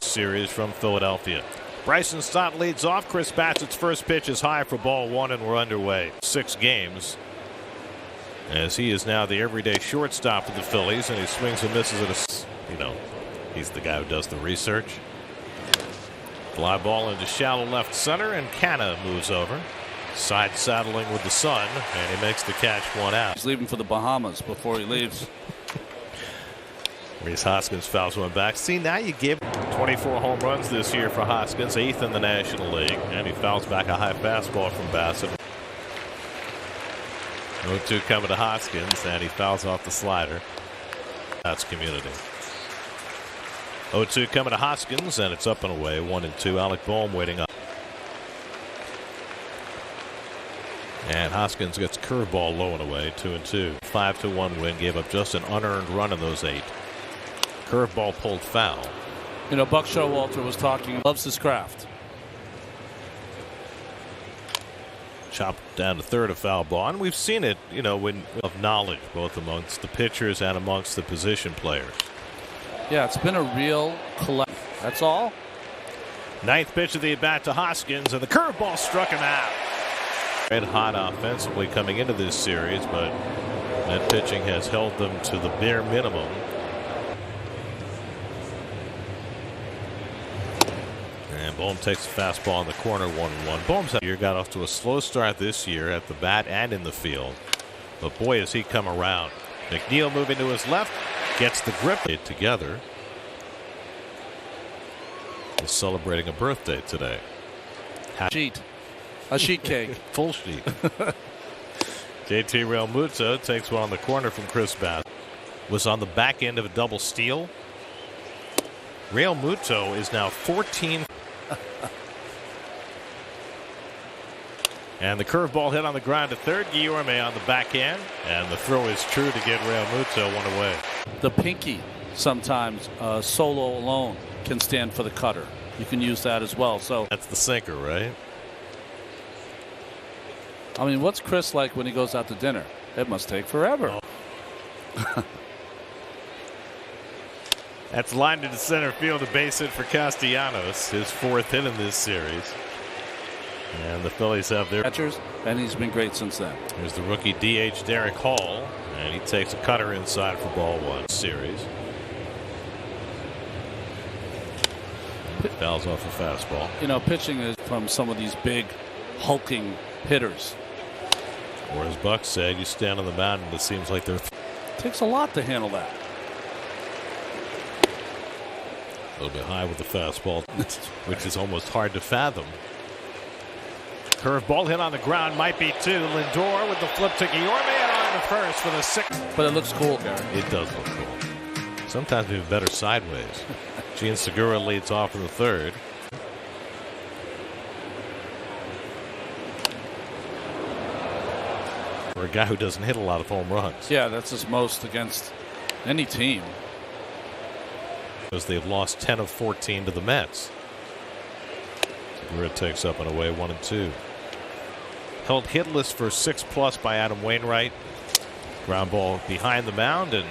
series from Philadelphia. Bryson Stott leads off. Chris Bassitt's first pitch is high for ball one, and we're underway. 6 games as he is now the everyday shortstop for the Phillies, and he swings and misses at he's the guy who does the research. Fly ball into shallow left center, and Canna moves over. Side saddling with the sun, and he makes the catch, 1 out. He's leaving for the Bahamas before he leaves. Rhys Hoskins fouls one back. See, now you give 24 home runs this year for Hoskins, 8th in the National League, and he fouls back a high fastball from Bassitt. 0-2 coming to Hoskins, and he fouls off the slider. That's community. 0-2 coming to Hoskins, and it's up and away. 1-2. Alec Boehm waiting up. And Hoskins gets curveball low and away. 2-2. 5-1 win. Gave up just an unearned run in those 8. Curveball pulled foul. You know, Buck Showalter was talking. Loves his craft. Chopped down to third, a foul ball, and we've seen it, when of knowledge both amongst the pitchers and amongst the position players. Yeah, it's been a real collect. That's all. 9th pitch of the at bat to Hoskins, and the curveball struck him out. Red hot offensively coming into this series, but that pitching has held them to the bare minimum. And Boehm takes a fastball in the corner, 1-1. Boehm's got off to a slow start this year at the bat and in the field, but boy, has he come around. McNeil moving to his left, gets the grip together. He's celebrating a birthday today. A sheet cake. Full sheet. JT Realmuto takes one on the corner from Chris Bassitt. Was on the back end of a double steal. Realmuto is now 14. And the curveball hit on the ground to third. Guillorme on the back end, and the throw is true to get Realmuto one away. The pinky sometimes solo alone can stand for the cutter. You can use that as well. So that's the sinker, right? I mean, what's Chris like when he goes out to dinner? It must take forever. Oh. That's lined into center field, a base hit for Castellanos, his 4th hit in this series. And the Phillies have their catchers, and he's been great since then. Here's the rookie DH Derek Hall, and he takes a cutter inside for ball 1 series. Fouls off a fastball. You know, pitching is from some of these big, hulking hitters. Or as Buck said, you stand on the mound and it seems like it takes a lot to handle that. A little bit high with the fastball, which is almost hard to fathom. Curveball hit on the ground, might be 2. Lindor with the flip to Guillorme, and on to first for the 6th. But it looks cool, Gary. It does look cool. Sometimes even better sideways. Gene Segura leads off in the 3rd. For a guy who doesn't hit a lot of home runs. Yeah, that's his most against any team. Because they've lost 10 of 14 to the Mets. Segura takes up and away, 1-2. Held hitless for 6+ by Adam Wainwright. Ground ball behind the mound, and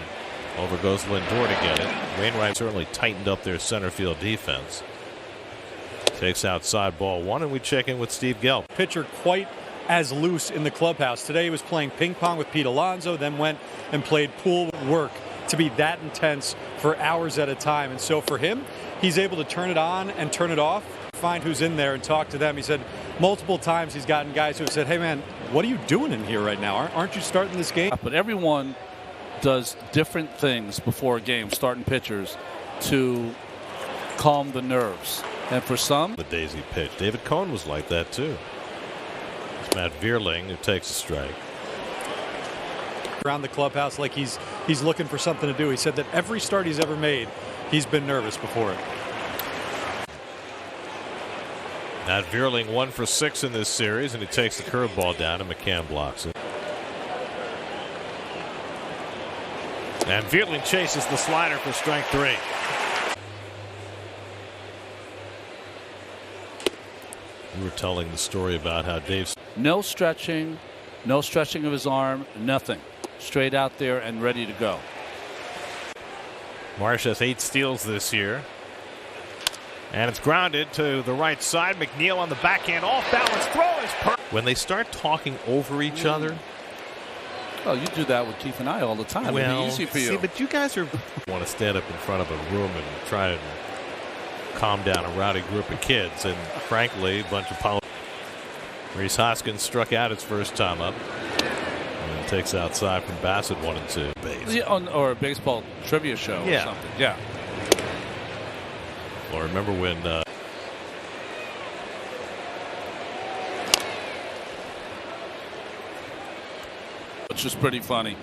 over goes Lindor to get it. Wainwright certainly tightened up their center field defense. Takes outside ball 1, and we check in with Steve Gelb. Pitcher quite as loose in the clubhouse. Today he was playing ping pong with Pete Alonso, then went and played pool work to be that intense for hours at a time. And so for him, he's able to turn it on and turn it off, find who's in there and talk to them. He said multiple times he's gotten guys who have said, hey man, what are you doing in here right now? Aren't you starting this game? But everyone does different things before a game, starting pitchers, to calm the nerves. And for some, the daisy pitch. David Cohn was like that too. It's Matt Vierling who takes a strike. Around the clubhouse like he's looking for something to do. He said that every start he's ever made, he's been nervous before it. Matt Vierling 1 for 6 in this series, and he takes the curveball down, and McCann blocks it. And Vierling chases the slider for strike 3. We were telling the story about how Dave's no stretching of his arm, nothing. Straight out there and ready to go. Marsh has 8 steals this year. And it's grounded to the right side. McNeil on the backhand, off balance throw is perfect. When they start talking over each other. Oh, you do that with Keith and I all the time. Well, It'd be easy for you. see, but you guys want to stand up in front of a room and try and calm down a rowdy group of kids, and frankly, a bunch of politics. Rhys Hoskins struck out his first time up, and takes outside from Bassitt 1-2. Base. Yeah, or a baseball trivia show or something. Yeah. Well, remember when Which is pretty funny.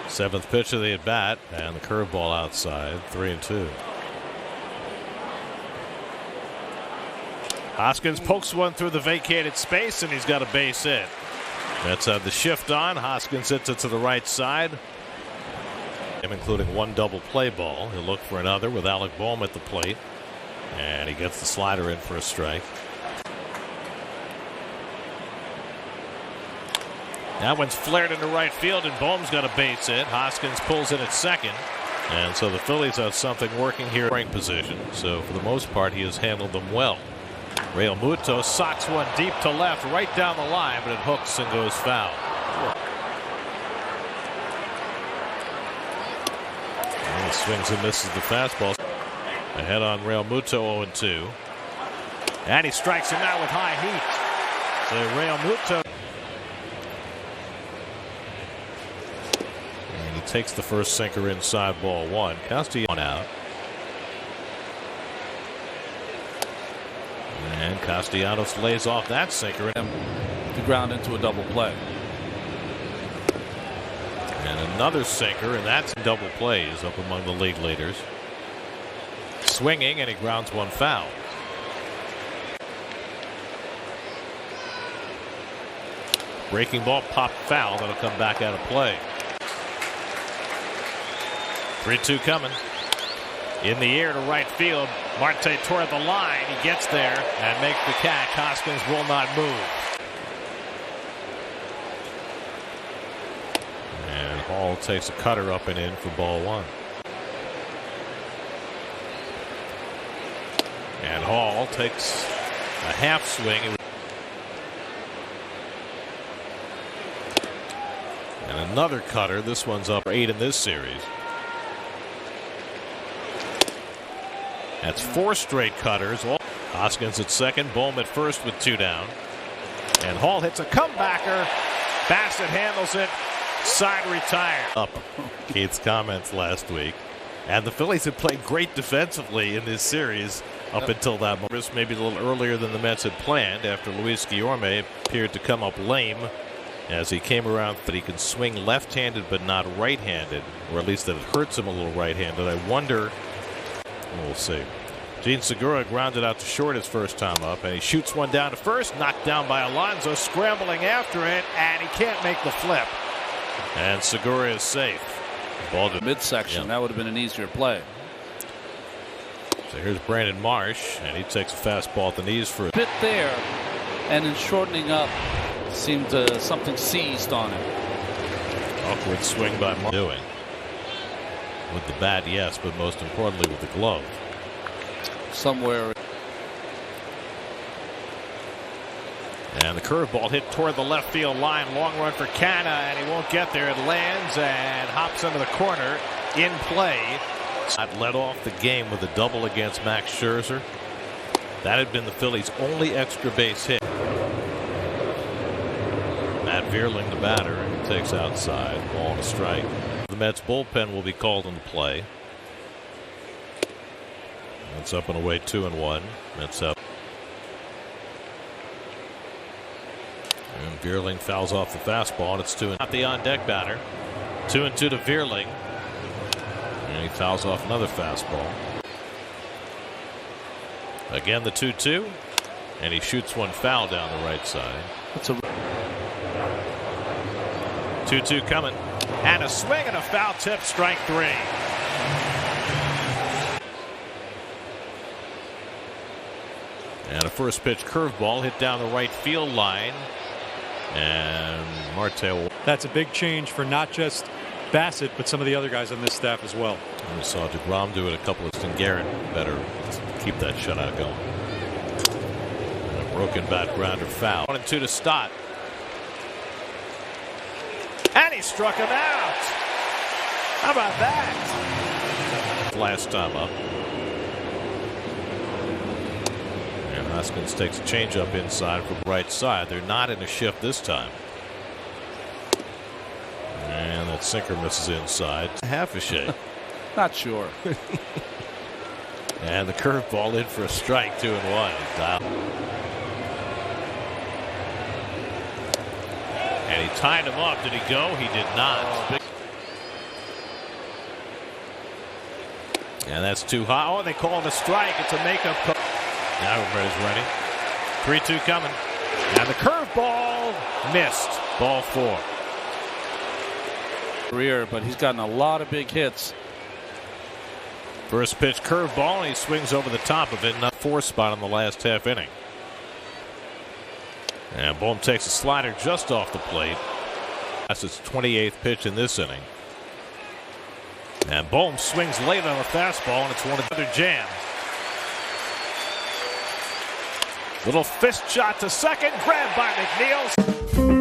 seventh pitch of the at bat, and the curveball outside, 3-2. Hoskins pokes one through the vacated space, and he's got a base hit. Mets have the shift on. Hoskins hits it to the right side, including one double play ball. He'll look for another with Alec Boehm at the plate, and he gets the slider in for a strike. That one's flared into right field, and Boehm's got a base hit. Hoskins pulls in at second, and so the Phillies have something working here in scoring position. So for the most part, he has handled them well. Real Muto socks one deep to left, right down the line, but it hooks and goes foul. And he swings and misses the fastball. Ahead on Real Muto, 0-2. And he strikes him out with high heat. So Real Muto. And he takes the first sinker inside, ball one. Castellanos out. And Castellanos lays off that sinker. To ground into a double play. And another sinker, and that's double plays up among the league leaders. Swinging, and he grounds one foul. Breaking ball popped foul. That'll come back out of play. 3-2 coming. In the air to right field. Marte toward the line. He gets there and makes the catch. Hoskins will not move. And Hall takes a cutter up and in for ball one. And Hall takes a half swing. And another cutter. This one's up 8 in this series. That's 4 straight cutters. Hoskins at second, Boehm at first with 2 down. And Hall hits a comebacker. Bassitt handles it. Side retired. Up Keith's comments last week. And the Phillies have played great defensively in this series up until that moment. Maybe a little earlier than the Mets had planned after Luis Guillorme appeared to come up lame as he came around. That he can swing left-handed but not right-handed, or at least that it hurts him a little right-handed. I wonder. We'll see. Gene Segura grounded out to short his first time up, and he shoots one down to first, knocked down by Alonso, scrambling after it, and he can't make the flip. And Segura is safe. Ball to midsection. That would have been an easier play. So here's Brandon Marsh, and he takes a fastball at the knees for a bit there, and in shortening up, seemed something seized on him. Awkward swing by Marsh. Doing with the bat, yes, but most importantly with the glove. Somewhere. And the curveball hit toward the left field line. Long run for Canna, and he won't get there. It lands and hops into the corner. In play. Led off the game with a double against Max Scherzer. That had been the Phillies' only extra base hit. Matt Vierling, the batter, and he takes outside. Ball and a strike. The Mets bullpen will be called into play. It's up and away 2-1. Mets up. And Vierling fouls off the fastball, and it's 2-2. Not the on-deck batter. 2-2 to Vierling. And he fouls off another fastball. Again the 2-2. And he shoots one foul down the right side. That's a 2-2 coming. And a swing and a foul tip, strike 3. And a first pitch curveball hit down the right field line. And Marte. That's a big change for not just Bassitt, but some of the other guys on this staff as well. We saw DeGrom do it a couple of times. Garrett better keep that shutout going. And a broken bat grounder foul. 1-2 to Stott. And he struck him out. How about that? Last time up. And Hoskins takes a changeup inside from right side. They're not in a shift this time. And that sinker misses inside. Half a shade. Not sure. And the curveball in for a strike. 2-1. And he tied him up. Did he go? He did not. And that's too high. Oh, they call it a strike. It's a makeup call. Now everybody's ready. 3-2 coming. And the curveball missed. Ball 4. Career, but he's gotten a lot of big hits. First pitch curveball, and he swings over the top of it. Not 4 spot in the last half inning. And Bohm takes a slider just off the plate. That's his 28th pitch in this inning. And Bohm swings late on a fastball, and it's one of the other jam. Little fist shot to second, grabbed by McNeil.